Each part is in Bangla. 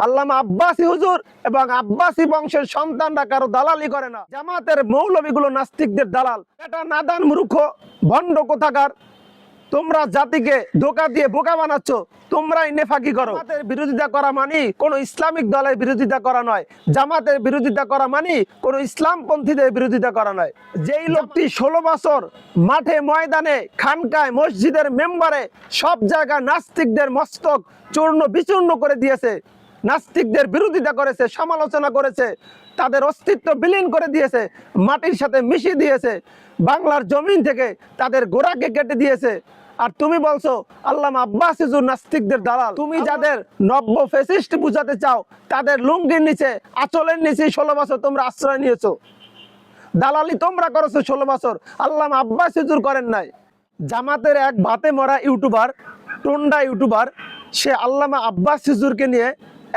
আল্লামা আব্বাসী হুজুর এবং আব্বাসী বংশের সন্তানরা কারো দালালি করে না। জামাতের মৌলবীগুলো নাস্তিকদের দালাল। এটা নাদান মূর্খ ভণ্ড কোথাকার, তোমরা জাতিকে ধোঁকা দিয়ে বোকা বানাচ্ছ, তোমরাই নেফাকি করো। জামাতের বিরোধিতা করা মানে কোন ইসলামিক দলের বিরোধিতা করা নয়। জামাতের বিরোধিতা করা মানে কোন ইসলামপন্থীদের বিরোধিতা করা নয়। যেই লোকটি 16 বছর মাঠে ময়দানে খানকায় মসজিদের মেম্বারে সব জায়গায় নাস্তিকদের মস্তক চূর্ণ বিচূর্ণ করে দিয়েছে, নাস্তিকদের বিরোধিতা করেছে, সমালোচনা করেছে, তাদের অস্তিত্ব বিলীন করে দিয়েছে, মাটির সাথে মিশিয়ে দিয়েছে, বাংলার জমিন থেকে তাদের গোড়াকে কেটে দিয়েছে, আর তুমি বলছো আল্লামা আব্বাসী হুজুর নাস্তিকদের দালাল। তুমি যাদের নব্য ফ্যাসিস্ট বুঝাতে চাও তাদের লুঙ্গির নিচে আঁচলের নিচে 16 বছর তোমরা আশ্রয় নিয়েছো। দালালি তোমরা করেছো 16 বছর, আল্লামা আব্বাসী হুজুর করেন নাই। জামাতের এক ভাতে মরা ইউটিউবার, টোন্ডা ইউটিউবার, সে আল্লামা আব্বাসী হুজুরকে নিয়ে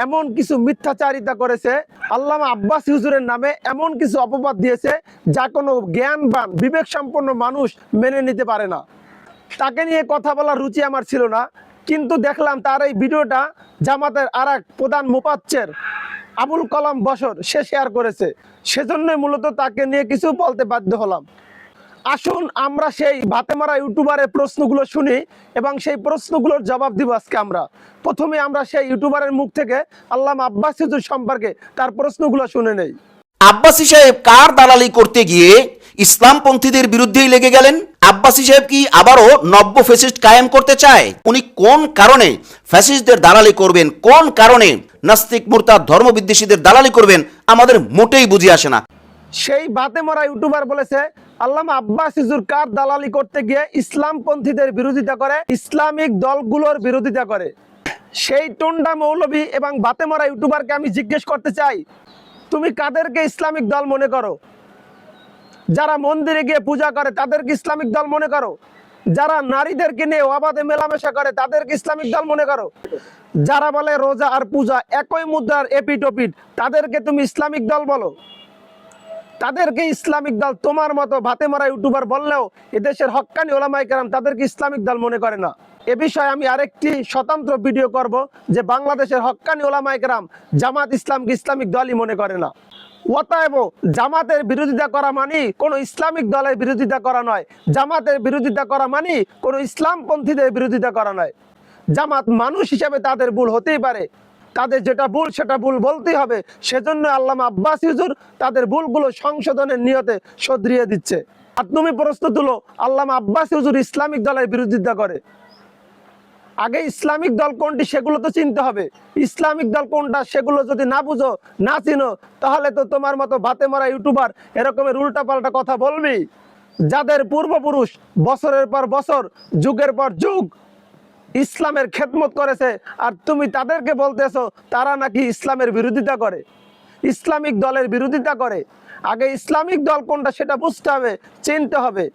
এমন কিছু মিথ্যাচারিতা করেছে, আল্লামা আব্বাসী হুজুরের নামে এমন কিছু অপবাদ দিয়েছে যা কোনো জ্ঞানবান বিবেক সম্পন্ন মানুষ মেনে নিতে পারে না। তাকে নিয়ে কথা বলার রুচি আমার ছিল না, কিন্তু দেখলাম তার এই ভিডিওটা জামাতের আর এক প্রধান মুফাচ্চির আবুল কালাম বশর সে শেয়ার করেছে, সেজন্যই মূলত তাকে নিয়ে কিছু বলতে বাধ্য হলাম। আসুন আমরা সেই ভাতে মারা ইউটিউবারের প্রশ্নগুলো শুনি এবং সেই প্রশ্নগুলোর জবাব দিব আজকে আমরা। প্রথমে আমরা সেই ইউটিউবারের মুখ থেকে আল্লামা আব্বাসী হুজুর সম্পর্কে তার প্রশ্নগুলো শুনে নেই। আব্বাসী সাহেব কার দালালি করতে গিয়ে ইসলামপন্থীদের বিরুদ্ধেই লেগে গেলেন? আব্বাসী সাহেব কি আবারও নব্য ফ্যাসিস্ট কায়েম করতে চায়? উনি কোন কারণে ফ্যাসিস্টদের দালালি করবেন, কোন কারণে নাস্তিক মুরতাদ ধর্মবিদ্বেষীদের দালালি করবেন, আমাদের মোটেই বুঝে আসে না। সেই ভাতে মরা ইউটিউবার বলেছে আল্লামা আব্বাসী হুজুর কার দালালি করতে গিয়ে ইসলামপন্থীদের বিরোধিতা করে, ইসলামিক দলগুলোর বিরোধিতা করে। সেই টোন্ডা মৌলবী এবং ভাতে মরা ইউটিউবারকে আমি জিজ্ঞেস করতে চাই, তুমি কাদেরকে ইসলামিক দল মনে করো? যারা মন্দিরে গিয়ে পূজা করে তাদেরকে ইসলামিক দল মনে করো? যারা নারীদেরকে নিয়ে অবাধে মেলামেশা করে তাদেরকে ইসলামিক দল মনে করো? যারা বলে রোজা আর পূজা একই মুদ্রার এপিঠ ওপিঠ তাদেরকে তুমি ইসলামিক দল বলো? তাদেরকে ইসলামিক দল তোমার মতো ভাতে মারা ইউটিউবার বললেও এদেশের হক্কানি ওলামায়ে কেরাম তাদেরকে ইসলামিক দল মনে করে না। এ বিষয়ে আমি আরেকটি স্বতন্ত্র ভিডিও করব যে বাংলাদেশের হক্কানি ওলামায়ে কেরাম জামাত ইসলামকে ইসলামিক দলই মনে করে না। অতএব জামাতের বিরোধিতা করা মানে কোনো ইসলামিক দলের বিরোধিতা করা নয়। জামাতের বিরোধিতা করা মানে কোনো ইসলামপন্থীদের বিরোধিতা করা নয়। জামাত মানুষ হিসেবে তাদের ভুল হতেই পারে, তাদের যেটা ভুল সেটা ভুল বলতেই হবে। সেজন্য আল্লামা আব্বাসী হুজুর তাদের ভুলগুলো সংশোধনের নিয়তে শুধরিয়ে দিচ্ছে। আর তুমি প্রশ্ন তুলো আল্লামা আব্বাসী হুজুর ইসলামিক দলের বিরোধিতা করে, আগে ইসলামিক দল কোনটি সেগুলো তো চিনতে হবে। ইসলামিক দল কোনটা সেগুলো যদি না বুঝো, না চিনো, তাহলে তো তোমার মতো ভাতে মারা ইউটিউবার এরকমের উল্টাপাল্টা কথা বলবি। যাদের পূর্বপুরুষ বছরের পর বছর, যুগের পর যুগ ইসলামের খেদমত করেছে, আর তুমি তাদেরকে বলতেছো তারা নাকি ইসলামের বিরোধিতা করে, ইসলামিক দলের বিরোধিতা করে। আগে ইসলামিক দল কোনটা সেটা বুঝতে হবে, চিনতে হবে।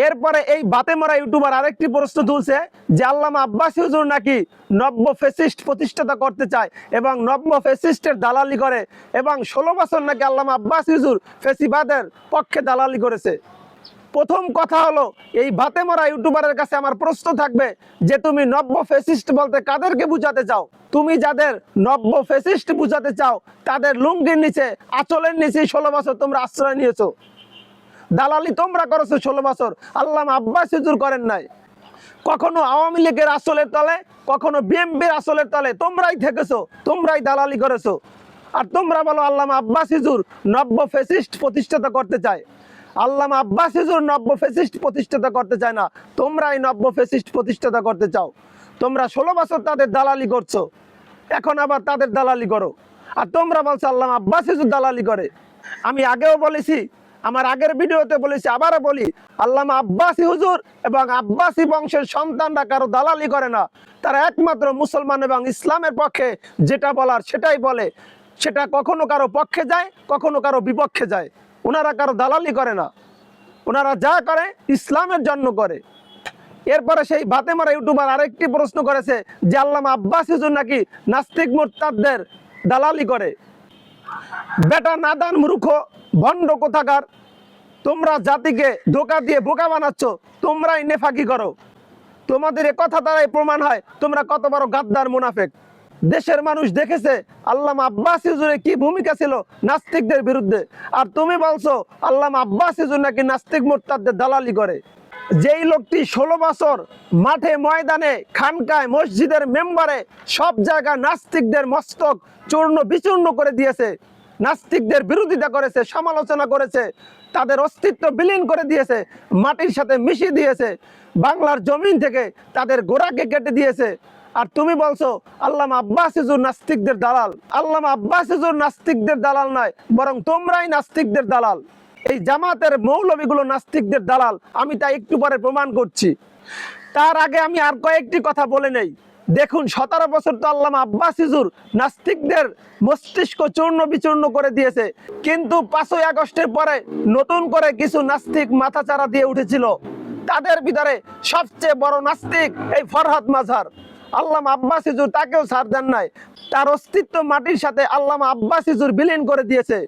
এরপরে এই ভাতে মারা ইউটিউবার আরেকটি প্রশ্ন তুলছে যে আল্লামা আব্বাসী হুজুর নাকি নব্য ফ্যাসিস্ট প্রতিষ্ঠাতা করতে চায় এবং নব্য ফ্যাসিস্টের দালালি করে, এবং 16 বছর নাকি আল্লামা আব্বাসী হুজুর ফ্যাসিবাদের পক্ষে দালালি করেছে। প্রথম কথা হলো এই ভাতে মারা ইউটিউবারের কাছে আমার প্রশ্ন থাকবে যে তুমি নব্য ফ্যাসিস্ট বলতে কাদেরকে বুঝাতে চাও? তুমি যাদের নব্য ফ্যাসিস্ট বুঝাতে চাও তাদের লুঙ্গির নিচে আঁচলের নিচে 16 বছর তোমরা আশ্রয় নিয়েছো। দালালি তোমরা করেছো 16 বছর, আল্লামা আব্বাসী হুজুর করেন নাই। কখনো আওয়ামী লীগের আসলের তলে, কখনো বিএনপির আসলের তলে তোমরাই থেকেছো, তোমরাই দালালি করেছো। আর তোমরা বলো আল্লামা আব্বাসী হুজুর নব্য ফ্যাসিস্ট প্রতিষ্ঠাতা করতে চায়। আল্লামা আব্বাসী হুজুর নব্য ফ্যাসিস্ট প্রতিষ্ঠাতা করতে চায় না, তোমরাই নব্য ফ্যাসিস্ট প্রতিষ্ঠাতা করতে চাও। তোমরা 16 বছর তাদের দালালি করছো, এখন আবার তাদের দালালি করো। আর তোমরা বলছো আল্লামা আব্বাসী হুজুর দালালি করে। আমি আগেও বলেছি, আমার আগের ভিডিওতে বলেছি, আবারও বলি, আল্লামা আব্বাসী হুজুর এবং আব্বাসী বংশের সন্তানরা কারো দালালি করে না। তারা একমাত্র মুসলমান এবং ইসলামের পক্ষে যেটা বলার সেটাই বলে। সেটা কখনো কারো পক্ষে যায়, কখনো কারো বিপক্ষে যায়। ওনারা কারো দালালি করে না, ওনারা যা করে ইসলামের জন্য করে। এরপরে সেই ভাতে মারা ইউটিউবার আরেকটি প্রশ্ন করেছে যে আল্লামা আব্বাসী হুজুর নাকি নাস্তিক মুরতাদদের দালালি করে। বেটা নাদান মূর্খ ভণ্ড কোথাকার, তোমরা জাতিকে ধোঁকা দিয়ে বোকা বানাচ্ছ, তোমরাই নেফাকি করো। তোমাদের এ কথা দ্বারাই প্রমাণ হয় তোমরা কত বড় গাদ্দার মুনাফেক। দেশের মানুষ দেখেছে আল্লামা আব্বাস হুজুরের কি ভূমিকা ছিল নাস্তিকদের বিরুদ্ধে। আর তুমি বলছো আল্লামা আব্বাস হুজুর নাকি নাস্তিক মুরতাদদের দালালি করে। যেই লোকটি 16 বছর মাঠে ময়দানে খানকায় মসজিদের মেম্বারে সব জায়গায় নাস্তিকদের মস্তক চূর্ণ বিচূর্ণ করে দিয়েছে, নাস্তিকদের বিরোধিতা করেছে, সমালোচনা করেছে, তাদের অস্তিত্ব বিলীন করে দিয়েছে, মাটির সাথে মিশিয়ে দিয়েছে, বাংলার জমিন থেকে তাদের গোড়াকে কেটে দিয়েছে। আর তুমি বলছো আল্লামা আব্বাস হুজুর নাস্তিকদের দালাল। আল্লামা আব্বাস হুজুর নাস্তিকদের দালাল নয়, বরং তোমরাই নাস্তিকদের দালাল। এই জামাতের মৌলবীগুলো নাস্তিকদের দালাল, আমি তা একটু পরে প্রমাণ করছি। তার আগে আমি আর কয়েকটি কথা বলে নেই। দেখুন 17 বছর তো আল্লামা আব্বাস হুজুর নাস্তিকদের মস্তিষ্ক চূর্ণ বিচূর্ণ করে দিয়েছে, কিন্তু 5ই আগস্টের পরে নতুন করে কিছু নাস্তিক মাথাচাড়া দিয়ে উঠেছিল। তাদের ভিতরে সবচেয়ে বড় নাস্তিক এই ফরহাদ মাঝার। আল্লামা আব্বাস হুজুর তাকেও ছাড় দেন নাই, তার অস্তিত্ব মাটির সাথে আল্লামা আব্বাস হুজুর বিলীন করে দিয়েছে।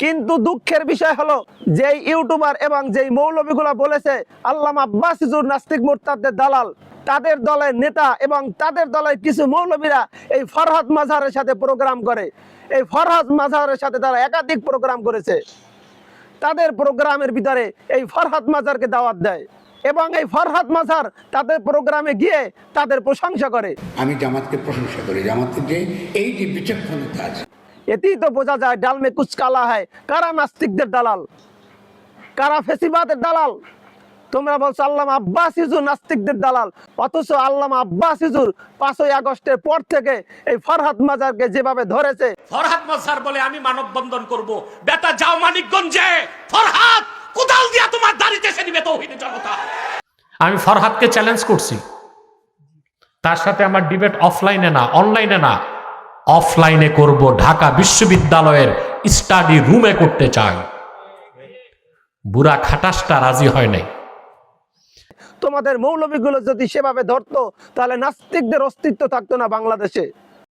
কিন্তু দুঃখের বিষয় হলো যেই ইউটিউবার এবং যেই মৌলবীগুলা বলেছে আল্লামা আব্বাস হুজুর নাস্তিক মুরতাদদের দালাল, তাদের দলের নেতা এবং তাদের দলের কিছু মৌলবীরা এই ফরহাদ মাঝারের সাথে প্রোগ্রাম করে। এই ফরহাদ মাঝারের সাথে তারা একাধিক প্রোগ্রাম করেছে। তাদের প্রোগ্রামের ভিতরে এই ফরহাদ মাঝারকে দাওয়াত দেয় এবং এই ফরহাদ মাঝার তাদের প্রোগ্রামে গিয়ে তাদের প্রশংসা করে। আমি জামাতকে প্রশংসা করি, জামাতের যে এই যে বিচক্ষণতা আছে, এতেই তো বোঝা যায় ডাল মে কুচ কালা হয়, কারা নাস্তিকদের দালাল, কারা ফেসিবাদের দালাল। তোমরা বলছো আল্লামা আব্বাস হুজুর নাস্তিকদের দালাল, অথচ আল্লামা আব্বাস হুজুর 5ই আগস্টের পর থেকে এই ফরহাদ মাজারকে যেভাবে ধরেছে। ফরহাদ মাঝার বলে আমি মানববন্ধন করব, বেটা যাও মানিকগঞ্জে, ফরহাদ কোদাল দিয়া তোমার দাড়িতে এসে নিবে তৌহিদের জনতা। আমি ফরহাদকে চ্যালেঞ্জ করছি, তার সাথে আমার ডিবেট অফলাইনে না, অনলাইনে না, অফলাইনে করব। ঢাকা বিশ্ববিদ্যালয়ের স্টাডি রুমে করতে চাই। বুড়া খাটাসটা রাজি হয় নাই। তোমাদের মৌলবীগুলো যদি সেভাবে ধরতো তাহলে নাস্তিকদের অস্তিত্ব থাকতো না বাংলাদেশে।